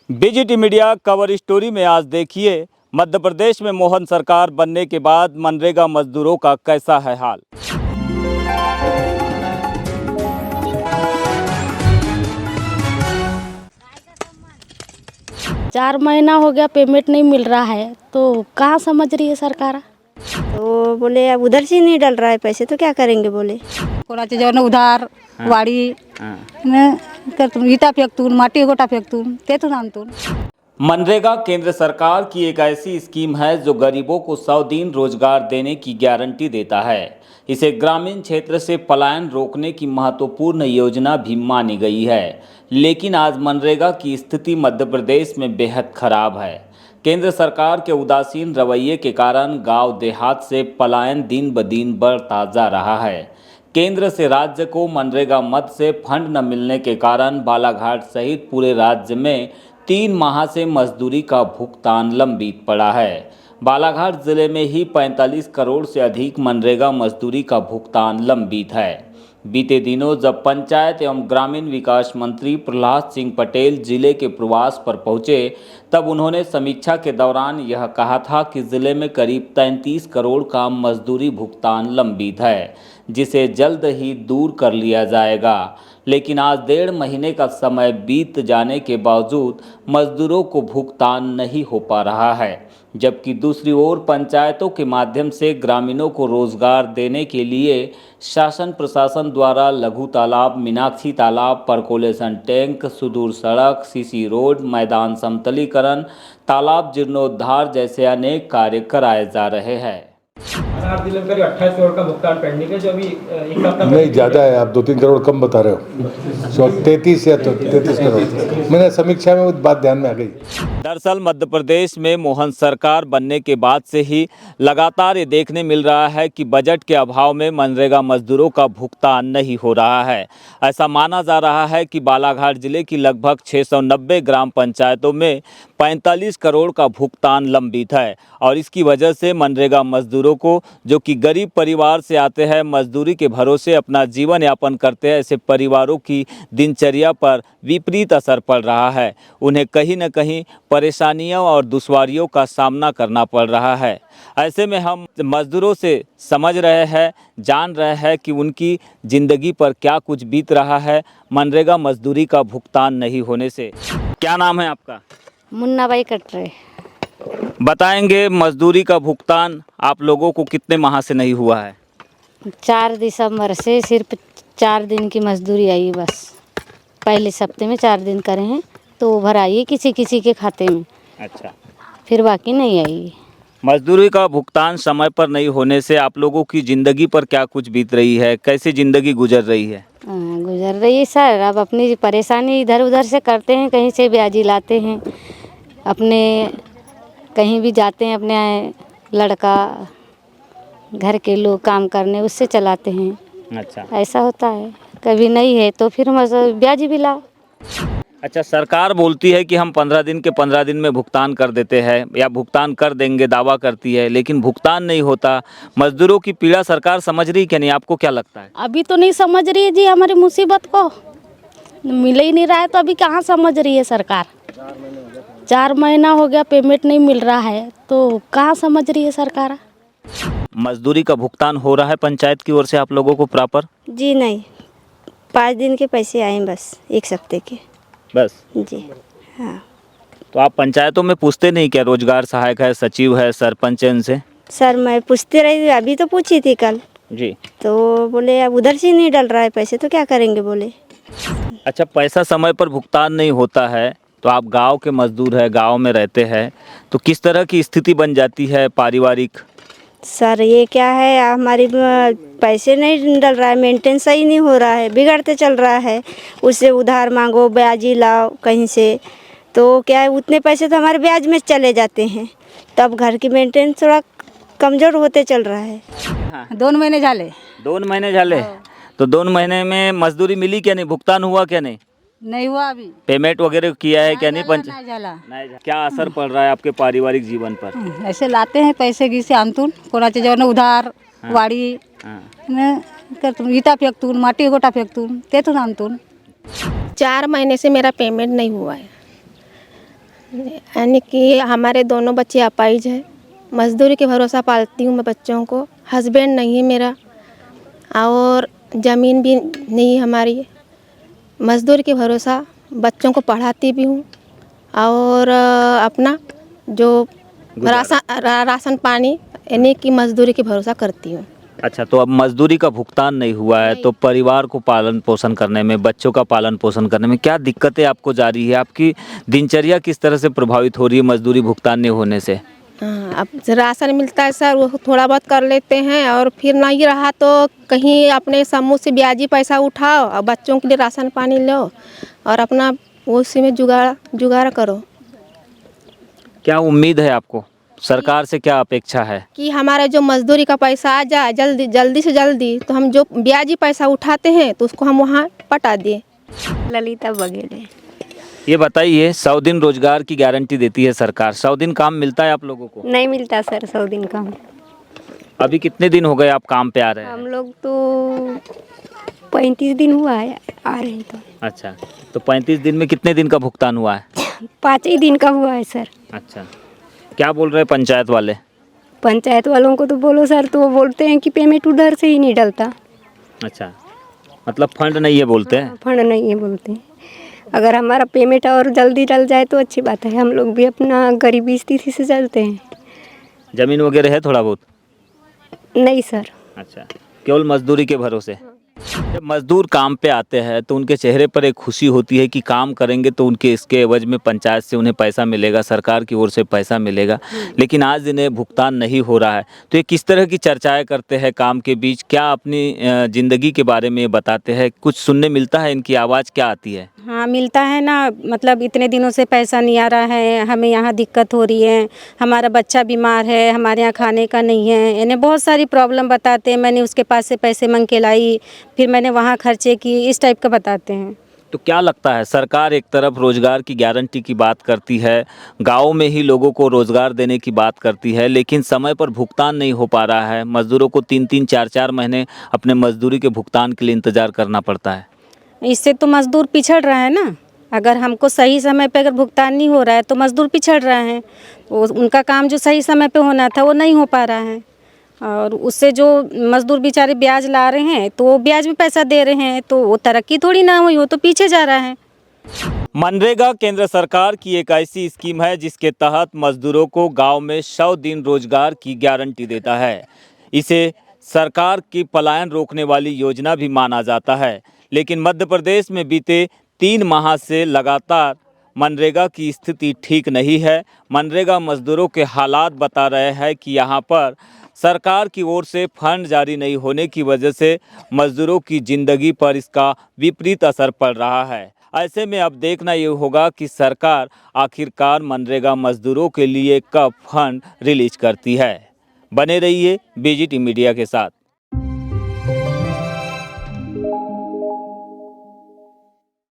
BGT media cover story में आज देखिए मध्य प्रदेश में मोहन सरकार बनने के बाद मनरेगा मजदूरों का कैसा है हाल। 4 महीना हो गया पेमेंट नहीं मिल रहा है तो कहाँ समझ रही है सरकार। तो बोले अब उधर से नहीं डल रहा है पैसे तो क्या करेंगे बोले कोणाचे जेवण उधार वाडी न करतून इटा फेकतून माटी गोटा फेकतून तेथून आणतून। मनरेगा केंद्र सरकार की एक ऐसी स्कीम है जो गरीबों को 100 दिन रोजगार देने की गारंटी देता है। इसे ग्रामीण क्षेत्र से पलायन रोकने की महत्वपूर्ण योजना भी मानी गई है, लेकिन आज मनरेगा की स्थिति मध्य प्रदेश में बेहद खराब है। केंद्र सरकार के उदासीन रवैये के कारण गांव देहात से पलायन दिन ब दिन बढ़ता जा रहा है। केंद्र से राज्य को मनरेगा मद से फंड न मिलने के कारण बालाघाट सहित पूरे राज्य में 3 माह से मजदूरी का भुगतान लंबित पड़ा है। बालाघाट जिले में ही 45 करोड़ से अधिक मनरेगा मजदूरी का भुगतान लंबित है। बीते दिनों जब पंचायत एवं ग्रामीण विकास मंत्री प्रहलाद सिंह पटेल जिले के प्रवास पर पहुंचे, तब उन्होंने समीक्षा के दौरान यह कहा था कि जिले में करीब 33 करोड़ का मजदूरी भुगतान लंबित है, जिसे जल्द ही दूर कर लिया जाएगा। लेकिन आज 1.5 महीने का समय बीत जाने के बावजूद मजदूरों को भुगतान नहीं हो पा रहा है, जबकि दूसरी ओर पंचायतों के माध्यम से ग्रामीणों को रोजगार देने के लिए शासन प्रशासन द्वारा लघु तालाब, मीनाक्षी तालाब, परकोलेशन टैंक, सुदूर सड़क, सीसी रोड, मैदान समतलीकरण, तालाब जीर्णोद्धार जैसे अनेक कार्य कराए जा रहे हैं। आप जिले में करीब 28 करोड़ का भुगतान पेंडिंग है, जो अभी एक हफ्ता नहीं ज़्यादा है, आप 2-3 करोड़ कम बता रहे हो। 33 या 33 करोड़ मैंने समीक्षा में वो बात ध्यान में आ गई। दरअसल मध्य प्रदेश में मोहन सरकार बनने के बाद से ही लगातार ये देखने मिल रहा है कि बजट के अभाव में मनरेगा मजदूरों का भुगतान नहीं हो रहा है। ऐसा माना जा रहा है कि बालाघाट जिले की लगभग 690 ग्राम पंचायतों में 45 करोड़ का भुगतान लंबित है और इसकी वजह से मनरेगा मजदूरों को, जो कि गरीब परिवार से आते हैं, मजदूरी के भरोसे अपना जीवन यापन करते हैं, ऐसे परिवारों की दिनचर्या पर विपरीत असर पड़ रहा है। उन्हें कहीं न कहीं परेशानियों और दुश्वारियों का सामना करना पड़ रहा है। ऐसे में हम मजदूरों से समझ रहे हैं, जान रहे हैं कि उनकी ज़िंदगी पर क्या कुछ बीत रहा है मनरेगा मजदूरी का भुगतान नहीं होने से। क्या नाम है आपका? मुन्नाबाई कट रहे। बताएंगे मजदूरी का भुगतान आप लोगों को कितने माह से नहीं हुआ है? 4 दिसंबर से सिर्फ 4 दिन की मजदूरी आई, बस पहले हफ्ते में 4 दिन करे हैं तो ओवर आई है किसी किसी के खाते में। अच्छा, फिर बाकी नहीं आई। मजदूरी का भुगतान समय पर नहीं होने से आप लोगों की ज़िंदगी पर क्या कुछ बीत रही है? कैसे ज़िंदगी गुजर रही है? गुजर रही है सर। अब अपनी परेशानी इधर उधर से करते हैं, कहीं से ब्याजी लाते हैं, अपने कहीं भी जाते हैं, अपने लड़का घर के लोग काम करने उससे चलाते हैं। अच्छा, ऐसा होता है। कभी नहीं है तो फिर ब्याजी भी लाओ। अच्छा, सरकार बोलती है कि हम 15 दिन के 15 दिन में भुगतान कर देते हैं या भुगतान कर देंगे, दावा करती है, लेकिन भुगतान नहीं होता। मजदूरों की पीड़ा सरकार समझ रही क्या नहीं? आपको क्या लगता है? अभी तो नहीं समझ रही है जी, हमारी मुसीबत को मिल ही नहीं रहा है तो अभी कहाँ समझ रही है सरकार। 4 महीना हो गया पेमेंट नहीं मिल रहा है तो कहाँ समझ रही है सरकार। मजदूरी का भुगतान हो रहा है पंचायत की ओर से आप लोगों को प्रॉपर? जी नहीं, 5 दिन के पैसे आए बस, 1 हफ्ते के बस जी। हाँ, तो आप पंचायतों में पूछते नहीं क्या? रोजगार सहायक है, सचिव है, सरपंच है, इनसे? सर मैं पूछते रही, अभी तो पूछी थी कल जी, तो बोले अब उधर से नहीं डल रहा है पैसे तो क्या करेंगे बोले। अच्छा, पैसा समय पर भुगतान नहीं होता है तो आप गांव के मजदूर हैं, गांव में रहते हैं, तो किस तरह की स्थिति बन जाती है पारिवारिक? सर ये क्या है, हमारी पैसे नहीं डल रहा है, मेंटेन सही नहीं हो रहा है, बिगड़ते चल रहा है। उससे उधार मांगो, ब्याजी लाओ कहीं से, तो क्या है उतने पैसे तो हमारे ब्याज में चले जाते हैं, तब घर की मेंटेन थोड़ा कमज़ोर होते चल रहा है। 2 महिने झाले। 2 महीने झाले? तो 2 महीने में मजदूरी मिली क्या नहीं? भुगतान हुआ क्या नहीं? नहीं हुआ अभी। पेमेंट वगैरह किया है क्या नहीं? नहीं झाला। क्या असर पड़ रहा है आपके पारिवारिक जीवन पर? ऐसे लाते हैं पैसे घिसे आणतून कोणाचे जेवण उधार वाडी न करतून इटा फेकतून माटी गोटा फेकतून तेथून आणतून। 4 महीने से मेरा पेमेंट नहीं हुआ है यानी कि हमारे दोनों बच्चे अपाहिज हैं। मजदूरी के भरोसा पालती हूँ मैं बच्चों को। हस्बैंड नहीं है मेरा और ज़मीन भी नहीं है हमारी। मजदूरी के भरोसा बच्चों को पढ़ाती भी हूँ और अपना जो राशन पानी यानी कि मजदूरी के भरोसा करती हूँ। अच्छा, तो अब मजदूरी का भुगतान नहीं हुआ है तो परिवार को पालन पोषण करने में, बच्चों का पालन पोषण करने में क्या दिक्कतें आपको जा रही है? आपकी दिनचर्या किस तरह से प्रभावित हो रही है मजदूरी भुगतान नहीं होने से? हाँ, अब राशन मिलता है सर, वो थोड़ा बहुत कर लेते हैं और फिर नहीं रहा तो कहीं अपने समूह से ब्याजी पैसा उठाओ और बच्चों के लिए राशन पानी लो और अपना उसी में जुगाड़ करो। क्या उम्मीद है आपको? सरकार से क्या अपेक्षा है? कि हमारा जो मजदूरी का पैसा आ जाए जल्दी से जल्दी, तो हम जो ब्याजी पैसा उठाते हैं तो उसको हम वहाँ पटा दें। ललिता बघेल। ये बताइए, 100 दिन रोजगार की गारंटी देती है सरकार, 100 दिन काम मिलता है आप लोगों को? नहीं मिलता सर 100 दिन का। अभी कितने दिन हो गए आप काम पे आ रहे हैं? हम लोग तो 35 दिन हुआ है आ रहे हैं। तो अच्छा, तो 35 दिन में कितने दिन का भुगतान हुआ है? 5 ही दिन का हुआ है सर। अच्छा, क्या बोल रहे हैं पंचायत वाले? पंचायत वालों को तो बोलो सर, तो वो बोलते हैं कि पेमेंट उधर से ही नहीं डलता। अच्छा, मतलब फंड नहीं है बोलते हैं? फंड नहीं है बोलते हैं। अगर हमारा पेमेंट और जल्दी डल जाए तो अच्छी बात है, हम लोग भी अपना गरीबी स्थिति से चलते हैं। जमीन वगैरह है थोड़ा बहुत? नहीं सर। अच्छा, केवल मजदूरी के भरोसे? जब मजदूर काम पे आते हैं तो उनके चेहरे पर एक खुशी होती है कि काम करेंगे तो उनके इसके एवज में पंचायत से उन्हें पैसा मिलेगा, सरकार की ओर से पैसा मिलेगा, लेकिन आज इन्हें भुगतान नहीं हो रहा है। तो ये किस तरह की चर्चाएं करते हैं काम के बीच? क्या अपनी ज़िंदगी के बारे में बताते हैं? कुछ सुनने मिलता है? इनकी आवाज़ क्या आती है? हाँ मिलता है ना, मतलब इतने दिनों से पैसा नहीं आ रहा है, हमें यहाँ दिक्कत हो रही है, हमारा बच्चा बीमार है, हमारे यहाँ खाने का नहीं है, इन्हें बहुत सारी प्रॉब्लम बताते हैं। मैंने उसके पास से पैसे मांग के लाई, फिर मैंने वहाँ खर्चे की, इस टाइप का बताते हैं। तो क्या लगता है, सरकार एक तरफ रोजगार की गारंटी की बात करती है, गाँव में ही लोगों को रोजगार देने की बात करती है, लेकिन समय पर भुगतान नहीं हो पा रहा है। मजदूरों को 3-3, 4-4 महीने अपने मजदूरी के भुगतान के लिए इंतजार करना पड़ता है। इससे तो मजदूर पिछड़ रहा है ना। अगर हमको सही समय पे अगर भुगतान नहीं हो रहा है तो मजदूर पिछड़ रहा है, तो उनका काम जो सही समय पे होना था वो नहीं हो पा रहा है, और उससे जो मजदूर बेचारे ब्याज ला रहे हैं तो वो ब्याज भी पैसा दे रहे हैं, तो वो तरक्की थोड़ी ना हुई, वो तो पीछे जा रहा है। मनरेगा केंद्र सरकार की एक ऐसी स्कीम है जिसके तहत मजदूरों को गांव में 100 दिन रोजगार की गारंटी देता है। इसे सरकार की पलायन रोकने वाली योजना भी माना जाता है, लेकिन मध्य प्रदेश में बीते 3 माह से लगातार मनरेगा की स्थिति ठीक नहीं है। मनरेगा मजदूरों के हालात बता रहे हैं कि यहाँ पर सरकार की ओर से फंड जारी नहीं होने की वजह से मजदूरों की ज़िंदगी पर इसका विपरीत असर पड़ रहा है। ऐसे में अब देखना ये होगा कि सरकार आखिरकार मनरेगा मजदूरों के लिए कब फंड रिलीज करती है। बने रहिए बीजीटी मीडिया के साथ।